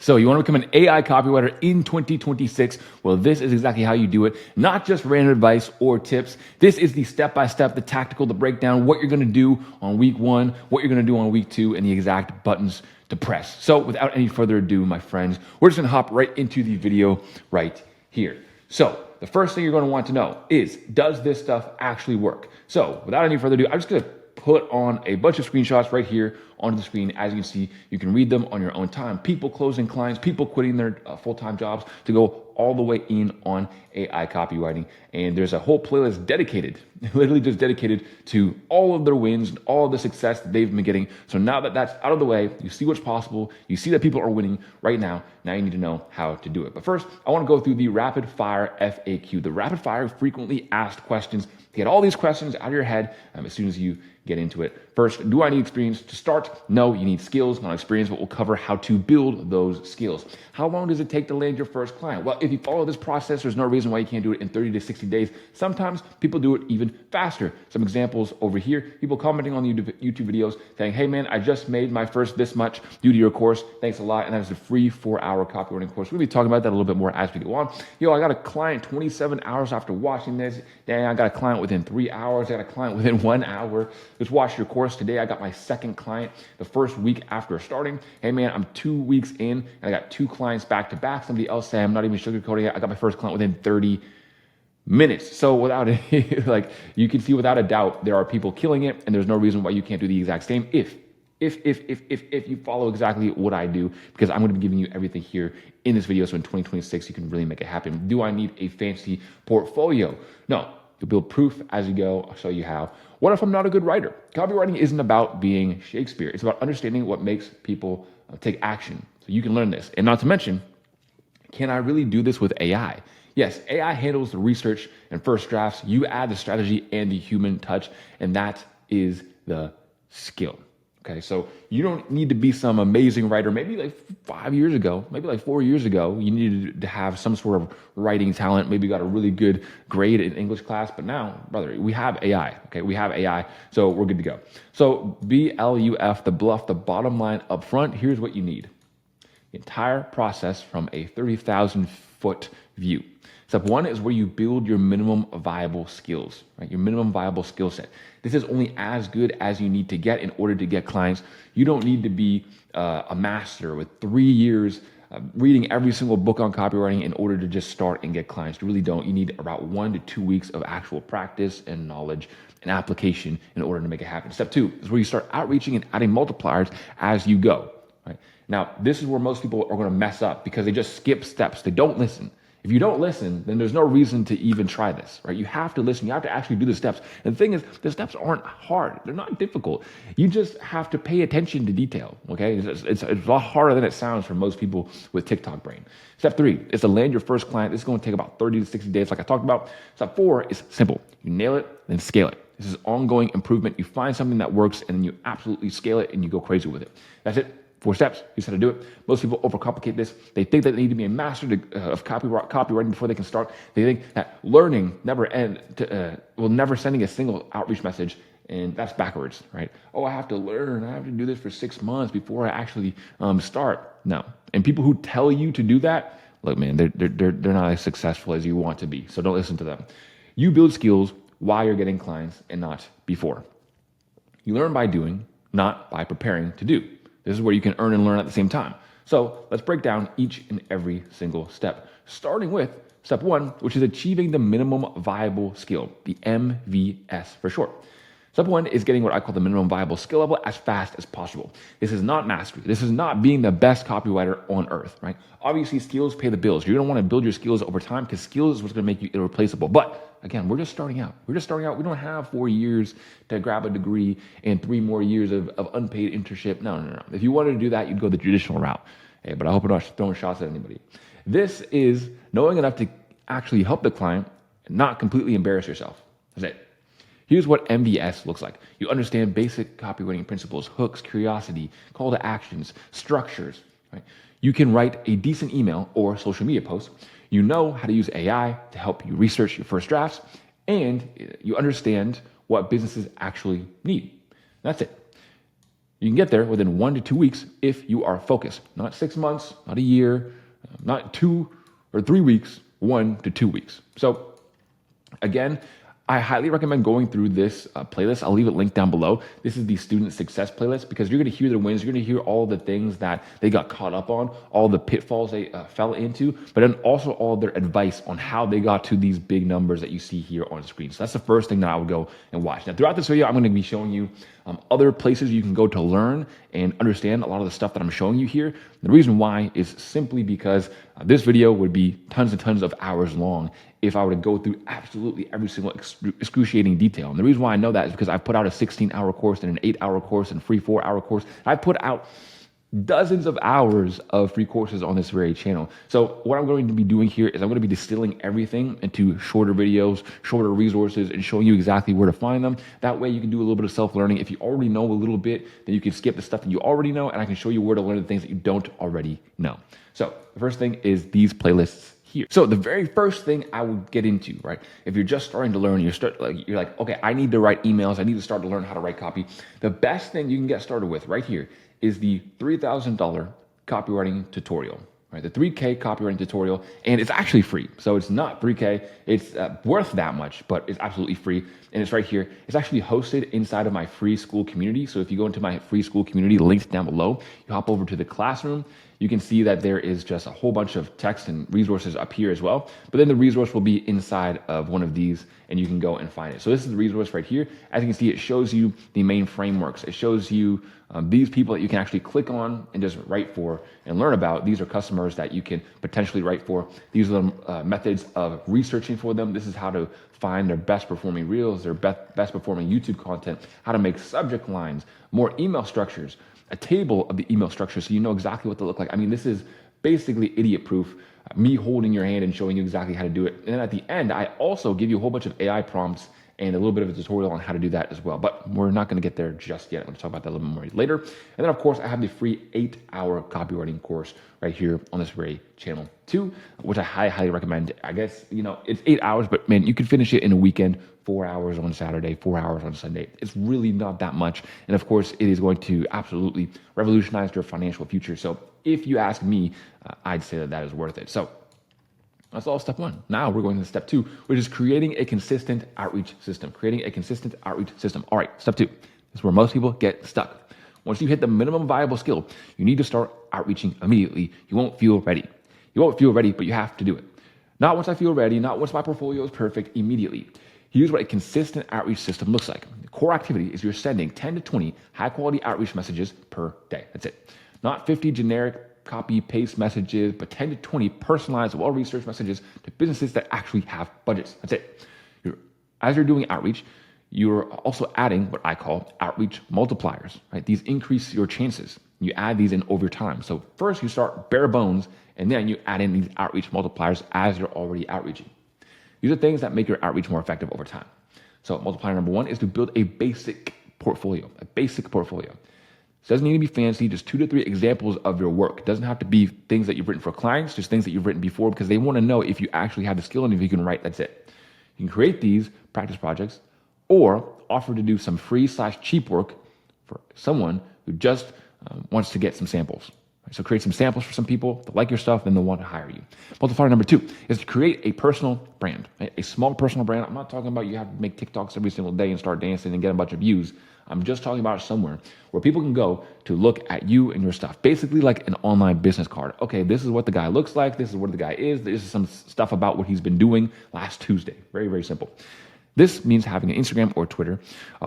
So you want to become an AI copywriter in 2026? Well, this is exactly how you do it. Not just random advice or tips. This is the step-by-step, the tactical, the breakdown, what you're going to do on week 1, what you're going to do on week 2, and the exact buttons to press. So without any further ado, my friends, we're just going to hop right into the video right here. So the first thing you're going to want to know is, does this stuff actually work? So without any further ado, I'm just going to put on a bunch of screenshots right here onto the screen. As you can see, you can read them on your own time. People closing clients, people quitting their full-time jobs to go all the way in on AI copywriting. And there's a whole playlist dedicated, literally just dedicated to all of their wins and all of the success that they've been getting. So now that that's out of the way, you see what's possible, you see that people are winning right now. Now you need to know how to do it. But first, I want to go through the rapid fire FAQ, the rapid fire frequently asked questions, to get all these questions out of your head as soon as you get into it. First, do I need experience to start? No, you need skills, not experience, but we'll cover how to build those skills. How long does it take to land your first client? Well, if you follow this process, there's no reason why you can't do it in 30 to 60 days. Sometimes people do it even faster. Some examples over here, people commenting on the YouTube videos saying, hey man, I just made my first this much due to your course. Thanks a lot. And that is a free 4-hour copywriting course. We'll be talking about that a little bit more as we go on. Yo, I got a client 27 hours after watching this. Dang, I got a client within 3 hours. I got a client within 1 hour. Just watched your course today. I got my second client the first week after starting. Hey man, I'm 2 weeks in and I got 2 clients back to back. Somebody else say I'm not even sugarcoating it. I got my first client within 30 minutes. So without it, like you can see without a doubt, there are people killing it and there's no reason why you can't do the exact same if you follow exactly what I do, because I'm going to be giving you everything here in this video. So in 2026, you can really make it happen. Do I need a fancy portfolio? No. You'll build proof as you go. I'll show you how. What if I'm not a good writer? Copywriting isn't about being Shakespeare. It's about understanding what makes people take action. So you can learn this. And not to mention, can I really do this with AI? Yes, AI handles the research and first drafts. You add the strategy and the human touch, and that is the skill. Okay, so you don't need to be some amazing writer. Maybe like 5 years ago, maybe like 4 years ago, you needed to have some sort of writing talent. Maybe you got a really good grade in English class, but now, brother, we have AI. Okay, we have AI, so we're good to go. So BLUF, the bluff, the bottom line up front, here's what you need. The entire process from a 30,000-foot view. Step 1 is where you build your minimum viable skills, right? Your minimum viable skill set. This is only as good as you need to get in order to get clients. You don't need to be a master with 3 years reading every single book on copywriting in order to just start and get clients. You really don't. You need about 1 to 2 weeks of actual practice and knowledge and application in order to make it happen. Step 2 is where you start outreaching and adding multipliers as you go, right? Now, this is where most people are going to mess up because they just skip steps. They don't listen. If you don't listen, then there's no reason to even try this, right? You have to listen. You have to actually do the steps. And the thing is, the steps aren't hard. They're not difficult. You just have to pay attention to detail, okay? It's a lot harder than it sounds for most people with TikTok brain. Step 3 is to land your first client. This is going to take about 30 to 60 days like I talked about. Step 4 is simple. You nail it, then scale it. This is ongoing improvement. You find something that works and then you absolutely scale it and you go crazy with it. That's it. 4 steps. You just how to do it. Most people overcomplicate this. They think that they need to be a master of copywriting before they can start. They think that learning never sending a single outreach message, and that's backwards, right? Oh, I have to learn. I have to do this for 6 months before I actually start. No. And people who tell you to do that, look, man, they're not as successful as you want to be. So don't listen to them. You build skills while you're getting clients and not before. You learn by doing, not by preparing to do. This is where you can earn and learn at the same time. So let's break down each and every single step, starting with step 1, which is achieving the minimum viable skill, the MVS for short. Step 1 is getting what I call the minimum viable skill level as fast as possible. This is not mastery. This is not being the best copywriter on earth, right? Obviously, skills pay the bills. You're going to want to build your skills over time because skills is what's going to make you irreplaceable. But again, we're just starting out. We don't have 4 years to grab a degree and 3 more years of unpaid internship. No. If you wanted to do that, you'd go the traditional route. Hey, but I hope I'm not throwing shots at anybody. This is knowing enough to actually help the client and not completely embarrass yourself. That's it. Here's what MVS looks like. You understand basic copywriting principles, hooks, curiosity, call to actions, structures, right? You can write a decent email or social media post. You know how to use AI to help you research your first drafts, and you understand what businesses actually need. That's it. You can get there within 1 to 2 weeks if you are focused. Not 6 months, not a year, not 2 or 3 weeks, 1 to 2 weeks. So again, I highly recommend going through this playlist. I'll leave it linked down below. This is the student success playlist because you're going to hear their wins. You're going to hear all the things that they got caught up on, all the pitfalls they fell into, but then also all their advice on how they got to these big numbers that you see here on the screen. So that's the first thing that I would go and watch. Now, throughout this video, I'm going to be showing you other places you can go to learn and understand a lot of the stuff that I'm showing you here. The reason why is simply because this video would be tons and tons of hours long if I were to go through absolutely every single excruciating detail. And the reason why I know that is because I put out a 16-hour course and an 8-hour course and a free 4-hour course. I put out dozens of hours of free courses on this very channel. So what I'm going to be doing here is I'm going to be distilling everything into shorter videos, shorter resources, and showing you exactly where to find them. That way you can do a little bit of self-learning. If you already know a little bit, then you can skip the stuff that you already know, and I can show you where to learn the things that you don't already know. So the first thing is these playlists here. So the very first thing I would get into, right? If you're just starting to learn, you're like, okay, I need to write emails. I need to start to learn how to write copy. The best thing you can get started with right here is the $3,000 copywriting tutorial, right? The 3K copywriting tutorial, and it's actually free. So it's not 3K, it's worth that much, but it's absolutely free. And it's right here. It's actually hosted inside of my free school community. So if you go into my free school community, linked down below, you hop over to the classroom, you can see that there is just a whole bunch of text and resources up here as well. But then the resource will be inside of one of these and you can go and find it. So this is the resource right here. As you can see, it shows you the main frameworks. It shows you these people that you can actually click on and just write for and learn about. These are customers that you can potentially write for. These are the methods of researching for them. This is how to find their best performing reels, their best performing YouTube content, how to make subject lines, more email structures, a table of the email structure so you know exactly what they look like. I mean, this is basically idiot proof, me holding your hand and showing you exactly how to do it. And then at the end, I also give you a whole bunch of AI prompts and a little bit of a tutorial on how to do that as well. But we're not going to get there just yet. I'm going to talk about that a little bit more later. And then, of course, I have the free 8-hour copywriting course right here on this very channel too, which I highly recommend. I guess, it's 8 hours, but man, you can finish it in a weekend, 4 hours on Saturday, 4 hours on Sunday. It's really not that much. And of course, it is going to absolutely revolutionize your financial future. So if you ask me, I'd say that is worth it. So that's all step one. Now we're going to step two, which is creating a consistent outreach system. All right, step two. This is where most people get stuck. Once you hit the minimum viable skill, you need to start outreaching immediately. You won't feel ready. But you have to do it. Not once I feel ready, not once my portfolio is perfect, immediately. Here's what a consistent outreach system looks like. The core activity is you're sending 10 to 20 high quality outreach messages per day. That's it. Not 50 generic copy paste messages, but 10 to 20 personalized, well-researched messages to businesses that actually have budgets. That's it. As you're doing outreach, you're also adding what I call outreach multipliers, right? These increase your chances. You add these in over time. So first you start bare bones, and then you add in these outreach multipliers as you're already outreaching. These are things that make your outreach more effective over time. So multiplier number one is to build a basic portfolio. It doesn't need to be fancy, just 2 to 3 examples of your work. It doesn't have to be things that you've written for clients, just things that you've written before, because they want to know if you actually have the skill and if you can write, that's it. You can create these practice projects or offer to do some free/cheap work for someone who just wants to get some samples. So create some samples for some people that like your stuff, then they'll want to hire you. Multiplier number two is to create a personal brand, right? A small personal brand. I'm not talking about you have to make TikToks every single day and start dancing and get a bunch of views. I'm just talking about somewhere where people can go to look at you and your stuff. Basically like an online business card. Okay, this is what the guy looks like. This is what the guy is. This is some stuff about what he's been doing last Tuesday. Very, very simple. This means having an Instagram or Twitter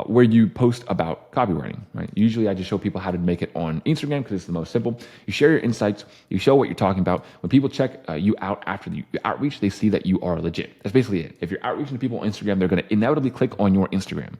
where you post about copywriting, right? Usually I just show people how to make it on Instagram because it's the most simple. You share your insights, you show what you're talking about. When people check you out after the outreach, they see that you are legit. That's basically it. If you're outreaching to people on Instagram, they're going to inevitably click on your Instagram.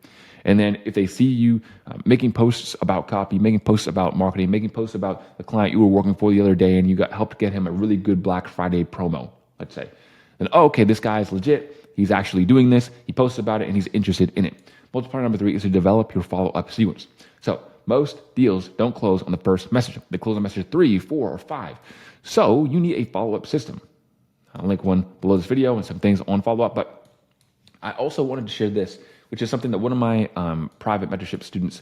And then if they see you making posts about copy, making posts about marketing, making posts about the client you were working for the other day and you got helped get him a really good Black Friday promo, let's say, then, oh, okay, this guy is legit. He's actually doing this. He posts about it and he's interested in it. Multiplier number three is to develop your follow-up sequence. So most deals don't close on the first message. They close on message 3, 4, or 5. So you need a follow-up system. I'll link one below this video and some things on follow-up. But I also wanted to share this, which is something that one of my private mentorship students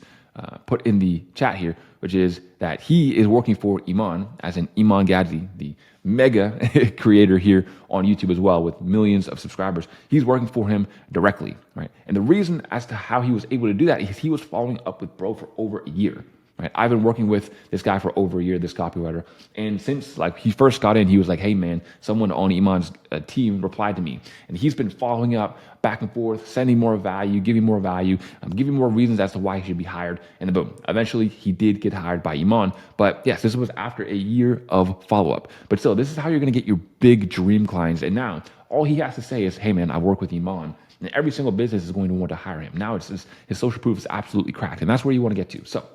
put in the chat here, which is that he is working for Iman, as in Iman Gadzi, the mega creator here on YouTube as well with millions of subscribers. He's working for him directly, right? And the reason as to how he was able to do that is he was following up with bro for over a year. Right? I've been working with this guy for over a year, this copywriter. And since like he first got in, he was like, hey man, someone on Iman's team replied to me. And he's been following up back and forth, sending more value, giving more value, giving more reasons as to why he should be hired. And then boom, eventually he did get hired by Iman. But yes, this was after a year of follow-up. But still, this is how you're gonna get your big dream clients. And now all he has to say is, hey man, I work with Iman. And every single business is going to want to hire him. Now it's just, his social proof is absolutely cracked. And that's where you want to get to. So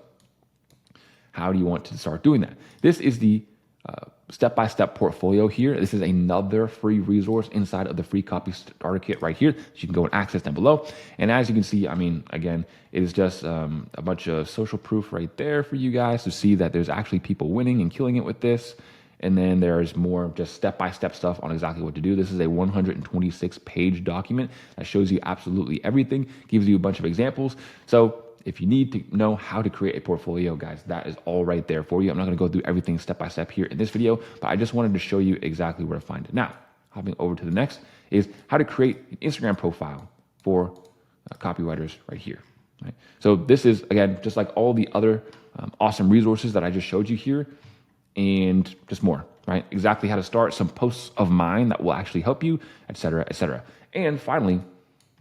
how do you want to start doing that? This is the step-by-step portfolio here. This is another free resource inside of the free copy starter kit right here that you can go and access down below. And as you can see, I mean, again, it is just a bunch of social proof right there for you guys to see that there's actually people winning and killing it with this. And then there's more just step-by-step stuff on exactly what to do. This is a 126-page document that shows you absolutely everything, gives you a bunch of examples. So if you need to know how to create a portfolio, guys, that is all right there for you. I'm not going to go through everything step by step here in this video, but I just wanted to show you exactly where to find it. Now, hopping over to the next is how to create an Instagram profile for copywriters right here. Right? So this is, again, just like all the other awesome resources that I just showed you here and just more, right? Exactly how to start, some posts of mine that will actually help you, et cetera, et cetera. And finally,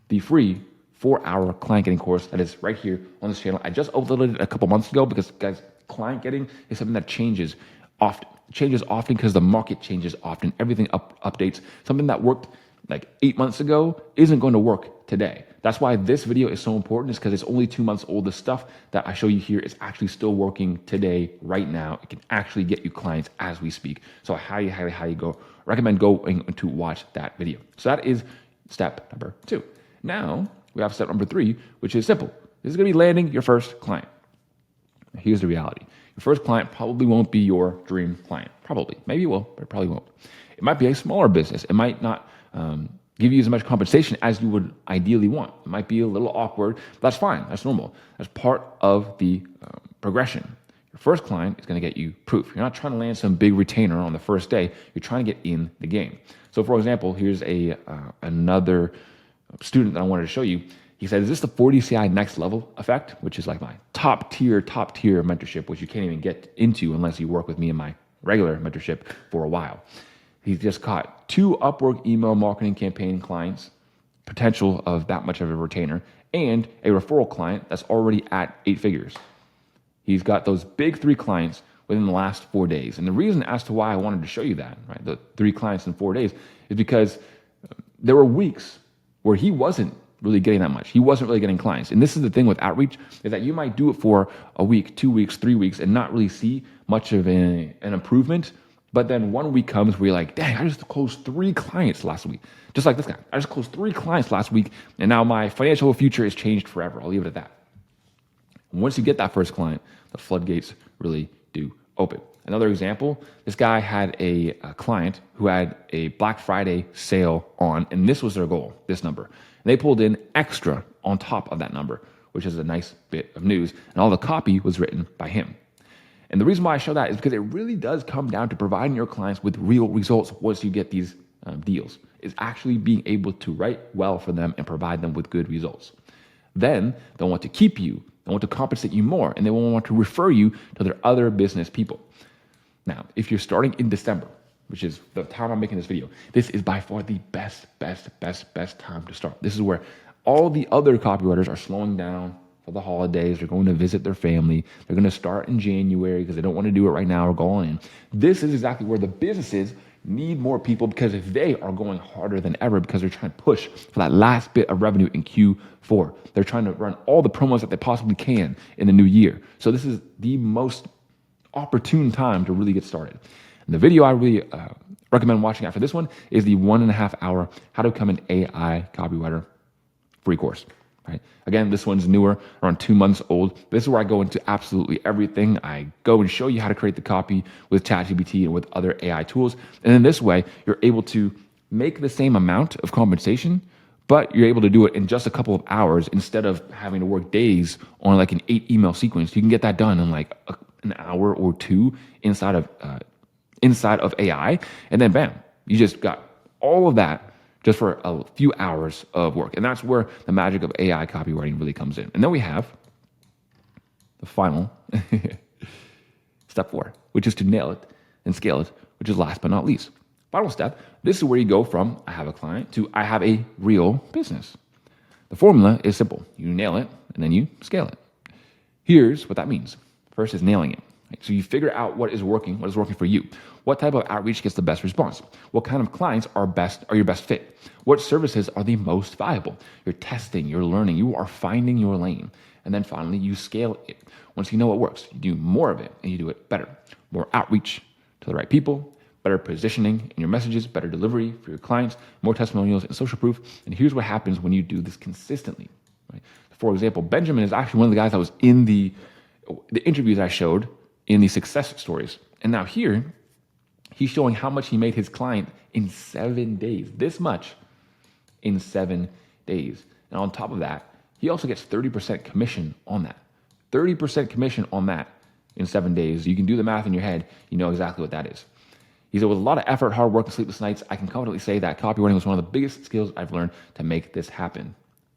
the free 4-hour client getting course that is right here on this channel. I just uploaded it a couple months ago because, guys, client getting is something that changes often. It changes often because the market changes often. Everything updates. Something that worked like 8 months ago isn't going to work today. That's why this video is so important, is because it's only 2 months old. The stuff that I show you here is actually still working today, right now. It can actually get you clients as we speak. So I highly recommend going to watch that video. So that is step number 2. Now, we have step number 3, which is simple. This is going to be landing your first client. Here's the reality. Your first client probably won't be your dream client. Probably. Maybe it will, but it probably won't. It might be a smaller business. It might not give you as much compensation as you would ideally want. It might be a little awkward, but that's fine. That's normal. That's part of the progression. Your first client is going to get you proof. You're not trying to land some big retainer on the first day. You're trying to get in the game. So for example, here's another student that I wanted to show you. He said, is this the 40 CI next level effect? Which is like my top tier mentorship, which you can't even get into unless you work with me in my regular mentorship for a while. He's just caught 2 Upwork email marketing campaign clients, potential of that much of a retainer, and a referral client that's already at 8 figures. He's got those big 3 clients within the last 4 days. And the reason as to why I wanted to show you that, right, the 3 clients in 4 days, is because there were weeks where he wasn't really getting that much. He wasn't really getting clients. And this is the thing with outreach, is that you might do it for a week, 2 weeks, 3 weeks, and not really see much of an improvement. But then 1 week comes where you're like, dang, I just closed 3 clients last week. Just like this guy. I just closed 3 clients last week, and now my financial future is changed forever. I'll leave it at that. Once you get that first client, the floodgates really do open. Another example, this guy had a client who had a Black Friday sale on, and this was their goal, this number. And they pulled in extra on top of that number, which is a nice bit of news. And all the copy was written by him. And the reason why I show that is because it really does come down to providing your clients with real results once you get these deals. Is actually being able to write well for them and provide them with good results. Then they'll want to keep you, they'll want to compensate you more, and they will want to refer you to their other business people. Now, if you're starting in December, which is the time I'm making this video, this is by far the best time to start. This is where all the other copywriters are slowing down for the holidays. They're going to visit their family. They're going to start in January because they don't want to do it right now or go all in. This is exactly where the businesses need more people, because if they are going harder than ever because they're trying to push for that last bit of revenue in Q4. They're trying to run all the promos that they possibly can in the new year. So this is the most opportune time to really get started. And the video I really recommend watching after this one is the 1.5 hour How to Become an AI Copywriter free course. Right? Again, this one's newer, around 2 months old. This is where I go into absolutely everything. I go and show you how to create the copy with ChatGPT and with other AI tools. And in this way, you're able to make the same amount of compensation, but you're able to do it in just a couple of hours instead of having to work days on like an 8 email sequence. You can get that done in like an hour or two inside of AI, and then bam, you just got all of that just for a few hours of work. And that's where the magic of AI copywriting really comes in. And then we have the final step 4, which is to nail it and scale it, which is last but not least. Final step, this is where you go from I have a client to I have a real business. The formula is simple. You nail it and then you scale it. Here's what that means. First is nailing it. Right? So you figure out what is working for you. What type of outreach gets the best response? What kind of clients are your best fit? What services are the most valuable? You're testing, you're learning, you are finding your lane. And then finally, you scale it. Once you know what works, you do more of it and you do it better. More outreach to the right people, better positioning in your messages, better delivery for your clients, more testimonials and social proof. And here's what happens when you do this consistently. Right? For example, Benjamin is actually one of the guys that was in the interviews I showed in the success stories. And now here, he's showing how much he made his client in 7 days. This much in 7 days. And on top of that, he also gets 30% commission on that. 30% commission on that in 7 days. You can do the math in your head. You know exactly what that is. He said, with a lot of effort, hard work, and sleepless nights, I can confidently say that copywriting was one of the biggest skills I've learned to make this happen.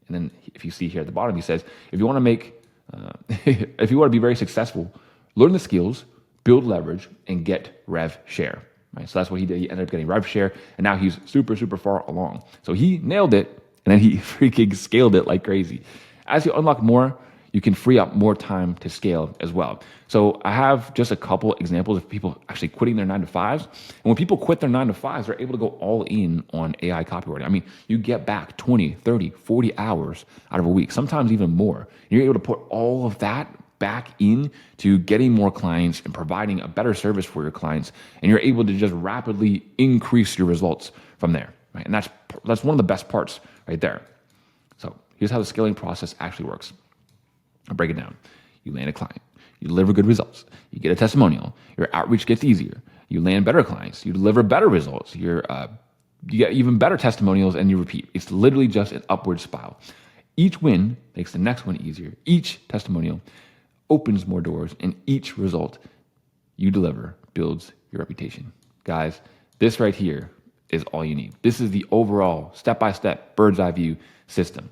And then if you see here at the bottom, he says, if you want to be very successful, learn the skills, build leverage, and get rev share. Right? So that's what he did. He ended up getting rev share, and now he's super, super far along. So he nailed it, and then he freaking scaled it like crazy. As you unlock more, you can free up more time to scale as well. So I have just a couple examples of people actually quitting their 9-to-5s. And when people quit their 9-to-5s, they're able to go all in on AI copywriting. I mean, you get back 20, 30, 40 hours out of a week, sometimes even more. You're able to put all of that back in to getting more clients and providing a better service for your clients. And you're able to just rapidly increase your results from there. Right? And that's one of the best parts right there. So here's how the scaling process actually works. I'll break it down. You land a client. You deliver good results. You get a testimonial. Your outreach gets easier. You land better clients. You deliver better results. You get even better testimonials, and you repeat. It's literally just an upward spiral. Each win makes the next one easier. Each testimonial opens more doors, and each result you deliver builds your reputation. Guys, this right here is all you need. This is the overall step-by-step bird's eye view system.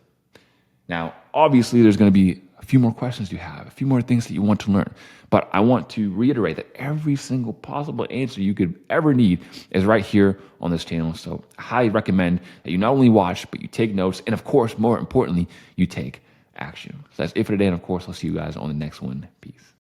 Now, obviously, there's going to be a few more questions you have, a few more things that you want to learn. But I want to reiterate that every single possible answer you could ever need is right here on this channel. So I highly recommend that you not only watch, but you take notes. And of course, more importantly, you take action. So that's it for today. And of course, I'll see you guys on the next one. Peace.